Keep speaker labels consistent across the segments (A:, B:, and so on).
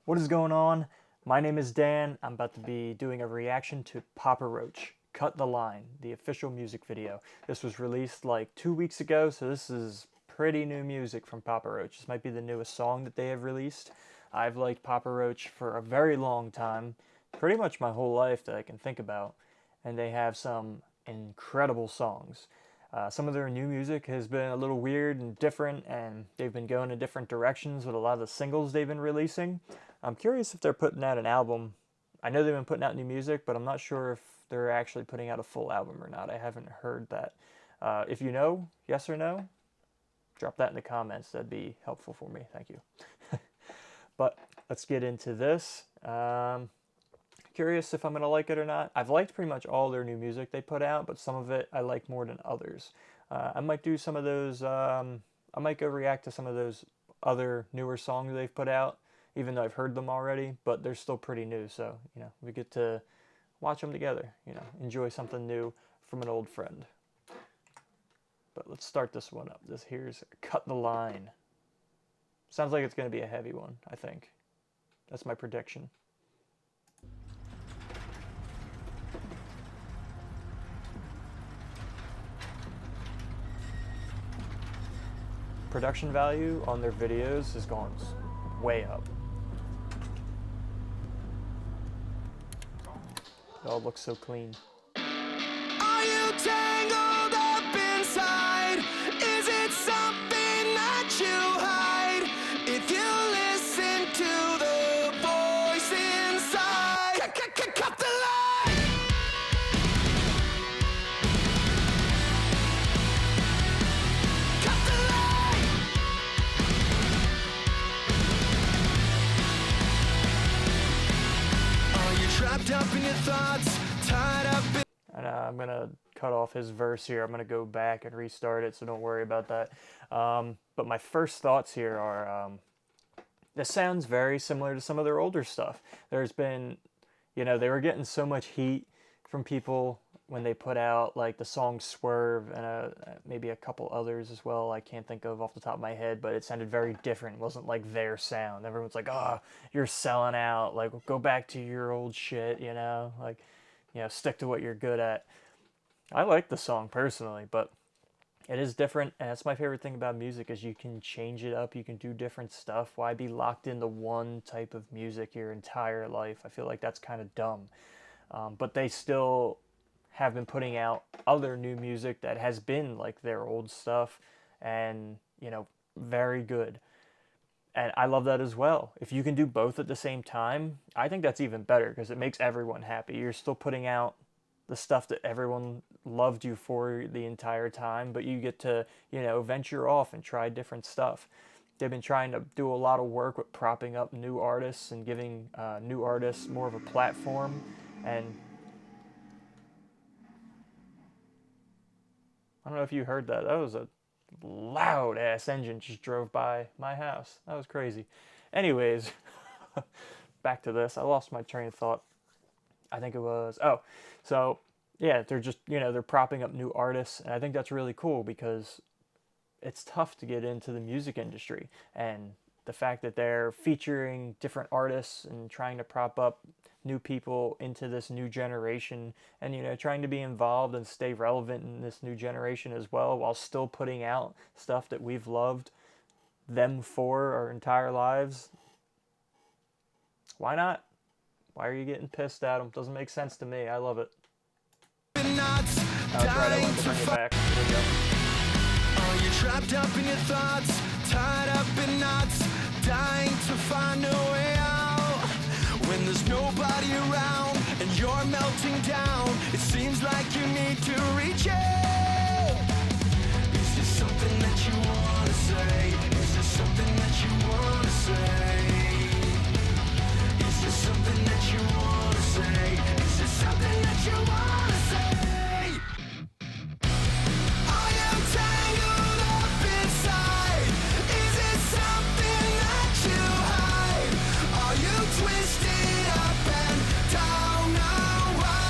A: What is going on? My name is Dan. I'm about to be doing a reaction to Papa Roach, Cut the Line, the official music video. This was released like 2 weeks ago, so this is pretty new music from Papa Roach. This might be the newest song that they have released. I've liked Papa Roach for a very long time, pretty much my whole life that I can think about, and they have some incredible songs. Some of their new music has been a little weird and different, and they've been going in different directions with a lot of the singles they've been releasing. I'm curious if they're putting out an album. I know they've been putting out new music, but I'm not sure if they're actually putting out a full album or not. I haven't heard that. If you know, yes or no, drop that in the comments. That'd be helpful for me. Thank you. But let's get into this. Curious if I'm going to like it or not. I've liked pretty much all their new music they put out, but some of it I like more than others. I might do some of those, I might go react to some of those other newer songs they've put out, even though I've heard them already, but they're still pretty new. So, we get to watch them together, enjoy something new from an old friend. But let's start this one up. This here's Cut the Line. Sounds like it's going to be a heavy one, I think. That's my prediction. Production value on their videos has gone way up. It all looks so clean.
B: Are you tangled up inside? Is it something that you hide? If you listen to the voice inside, cut the line. Cut the line. Are you trapped up in your thoughts, tied up in...
A: And I'm going to cut off his verse here. I'm going to go back and restart it, so don't worry about that. But my first thoughts here are, this sounds very similar to some of their older stuff. There's been, they were getting so much heat from people when they put out like the song Swerve and maybe a couple others as well. I can't think of off the top of my head, but it sounded very different. It wasn't like their sound. Everyone's like, oh, you're selling out. Like, go back to your old shit, like, stick to what you're good at. I like the song personally, but it is different, and that's my favorite thing about music is you can change it up, you can do different stuff. Why be locked into one type of music your entire life? I feel like that's kind of dumb. But they still have been putting out other new music that has been like their old stuff and, very good. And I love that as well. If you can do both at the same time, I think that's even better because it makes everyone happy. You're still putting out the stuff that everyone loved you for the entire time, but you get to, venture off and try different stuff. They've been trying to do a lot of work with propping up new artists and giving new artists more of a platform. And I don't know if you heard that. That was a loud ass engine just drove by my house. That was crazy. Anyways, back to this. I lost my train of thought. I think it was, so yeah, they're just, they're propping up new artists. And I think that's really cool because it's tough to get into the music industry. And the fact that they're featuring different artists and trying to prop up new people into this new generation and, trying to be involved and stay relevant in this new generation as well while still putting out stuff that we've loved them for our entire lives. Why not? Why are you getting pissed at them? Doesn't make sense to me. I love it. That's right, I wanted to bring it back. Here we go.
B: Are you trapped up in your thoughts, tied up in knots, dying to find a way out? When there's nobody around and you're melting down, it seems like you need to reach out. Is there something that you want to say? Is there something that you want to say? Is there something that you want to say? Is there something that you want to say? Are you tangled up inside? Is it something that you hide? Are you twisted up and down the way?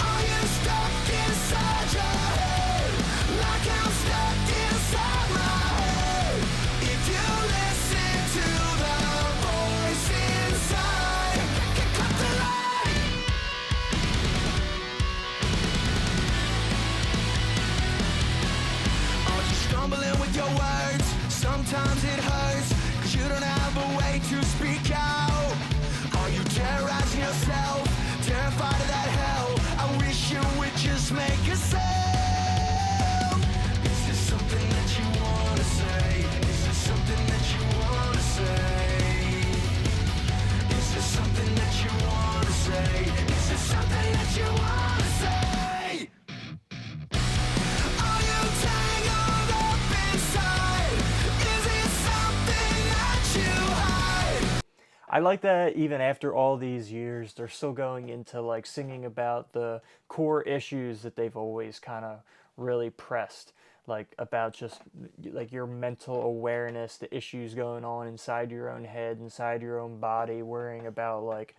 B: Are you stuck inside your head? Like I'm stuck inside my head. If hurts, 'cause you don't have a way to speak out. Are you terrorizing yourself, terrified of that hell? I wish you would just make a sound. Is this something that you wanna say? Is this something that you wanna say? Is this something that you wanna say? Is this something that you wanna say? Are you tangled up inside? Is it something that you hide?
A: I like that even after all these years, they're still going into like singing about the core issues that they've always kind of really pressed, like about just like your mental awareness, the issues going on inside your own head, inside your own body, worrying about like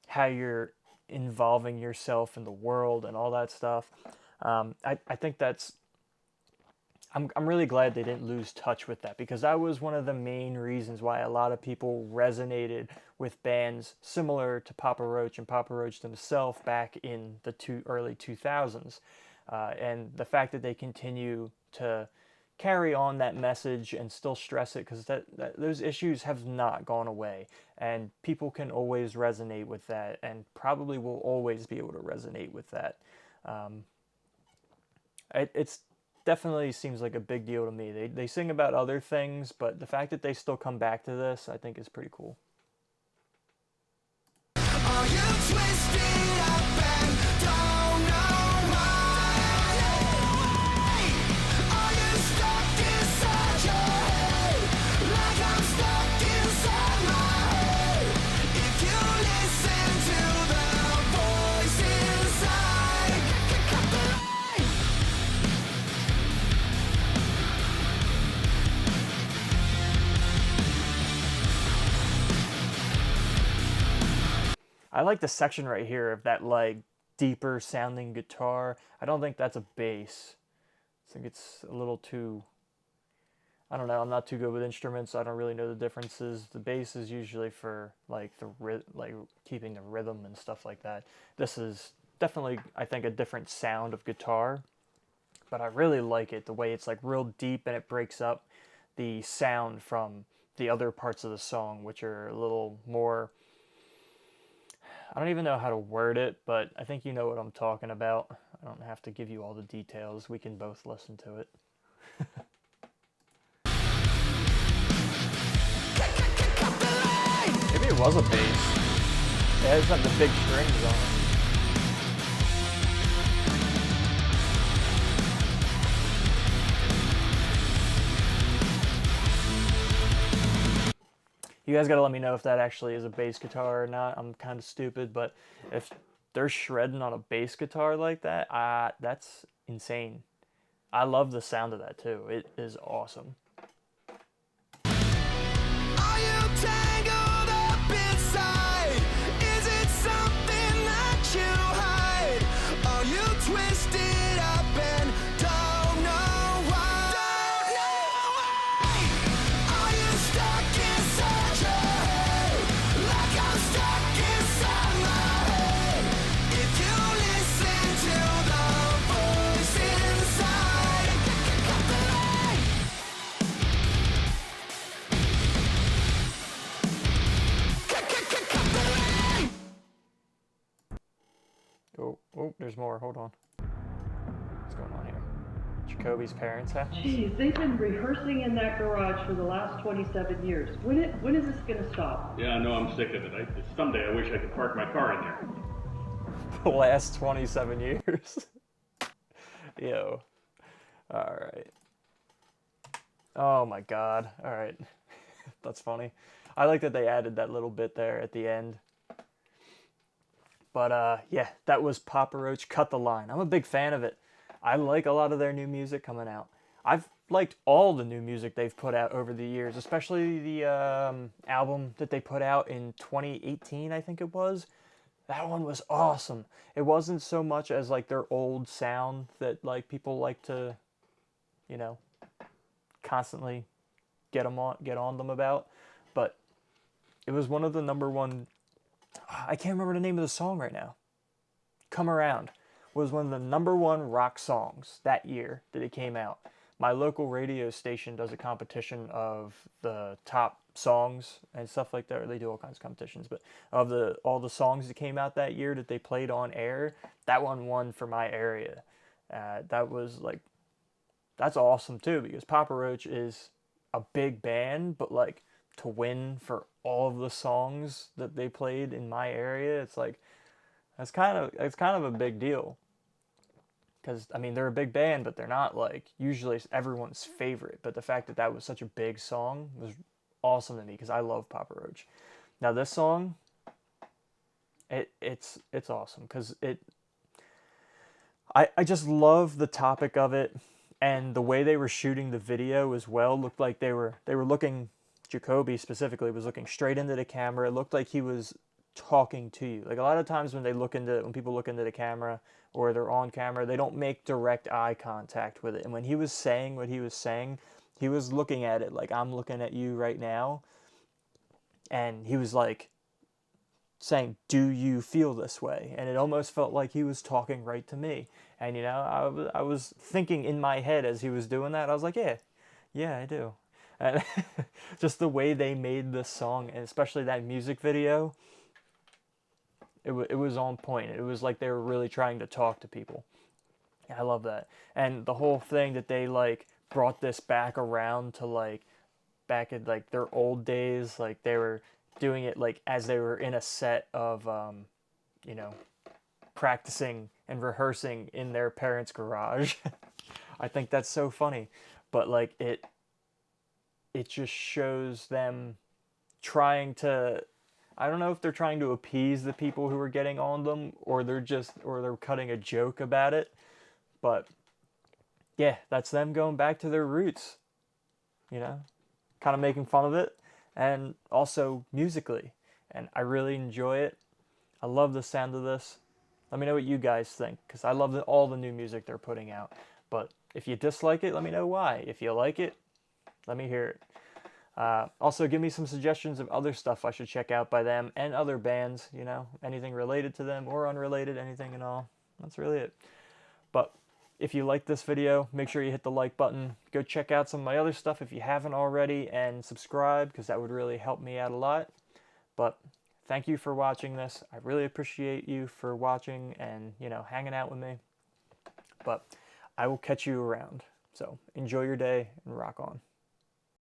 A: how you're involving yourself in the world and all that stuff. I think I'm really glad they didn't lose touch with that, because that was one of the main reasons why a lot of people resonated with bands similar to Papa Roach and Papa Roach themselves back in the early 2000s. And the fact that they continue to carry on that message and still stress it, because those issues have not gone away, and people can always resonate with that, and probably will always be able to resonate with that. Um, it's definitely seems like a big deal to me. They sing about other things, but the fact that they still come back to this, I think, is pretty cool.
B: Are you twisted up and don't know why? Are you stuck inside your head, like I'm stuck inside my head? If you listen to the voice inside, cut the line.
A: I like the section right here of that like deeper sounding guitar. I don't think that's a bass. I think it's a little too. I don't know. I'm not too good with instruments, so I don't really know the differences. The bass is usually for like like keeping the rhythm and stuff like that. This is definitely, I think, a different sound of guitar, but I really like it the way it's like real deep and it breaks up the sound from the other parts of the song, which are a little more. I don't even know how to word it, but I think you know what I'm talking about. I don't have to give you all the details. We can both listen to it. Maybe it was a bass. It has like the big strings on it. You guys gotta let me know if that actually is a bass guitar or not. I'm kind of stupid, but if they're shredding on a bass guitar like that, that's insane. I love the sound of that too. It is awesome.
B: Are you tangled up inside? Is it something that you hide? Are you twisted up and don't know why? Don't know why. Are you stuck inside your head, like I'm stuck inside my head? If you listen to the voice inside, cut the line. Cut the line.
A: Oh, there's more. Hold on. What's going on here? Jacoby's parents' house?
C: Geez, they've been rehearsing in that garage for the last 27 years. When is this going to stop?
D: Yeah, I know, I'm sick of it. Someday I wish I could park my car in there.
A: The last 27 years. Yo. Alright. Oh my god. Alright. That's funny. I like that they added that little bit there at the end. But yeah, that was Papa Roach, Cut the Line. I'm a big fan of it. I like a lot of their new music coming out. I've liked all the new music they've put out over the years, especially the album that they put out in 2018, I think it was. That one was awesome. It wasn't so much as like their old sound that like people like to, you know, constantly get on them about, but it was one of the number one. I can't remember the name of the song right now. Come Around was one of the number one rock songs that year that it came out. my local radio station does a competition of the top songs and stuff like that. Or they do all kinds of competitions, but of the all the songs that came out that year that they played on air, that one won for my area. That was like, that's awesome too, because Papa Roach is a big band, but like to win for all of the songs that they played in my area, it's like it's kind of a big deal. Because I mean, they're a big band, but they're not like usually everyone's favorite. But the fact that that was such a big song was awesome to me, because I love Papa Roach. Now this song, it's awesome because I just love the topic of it, and the way they were shooting the video as well looked like they were looking. Jacoby specifically was looking straight into the camera. It looked like he was talking to you. Like a lot of times when people look into the camera or they're on camera, they don't make direct eye contact with it. And when he was saying what he was saying, he was looking at it like I'm looking at you right now, and he was like saying, "Do you feel this way?" And it almost felt like he was talking right to me. And I was thinking in my head as he was doing that, I was like, yeah, yeah, I do. And just the way they made this song, and especially that music video, it was on point. It was like they were really trying to talk to people. I love that. And the whole thing that they like brought this back around to like back in like their old days, like they were doing it like as they were in a set of you know, practicing and rehearsing in their parents' garage. I think that's so funny. But like it just shows them trying to, I don't know if they're trying to appease the people who are getting on them, or they're cutting a joke about it. But yeah, that's them going back to their roots, you know, kind of making fun of it, and also musically. And I really enjoy it. I love the sound of this. Let me know what you guys think, because I love all the new music they're putting out. But if you dislike it, let me know why. If you like it, let me hear it. Also, give me some suggestions of other stuff I should check out by them and other bands, you know, anything related to them or unrelated, anything and all. That's really it. But if you like this video, make sure you hit the like button. Go check out some of my other stuff if you haven't already, and subscribe, because that would really help me out a lot. But thank you for watching this. I really appreciate you for watching and, you know, hanging out with me. But I will catch you around. So enjoy your day and rock on.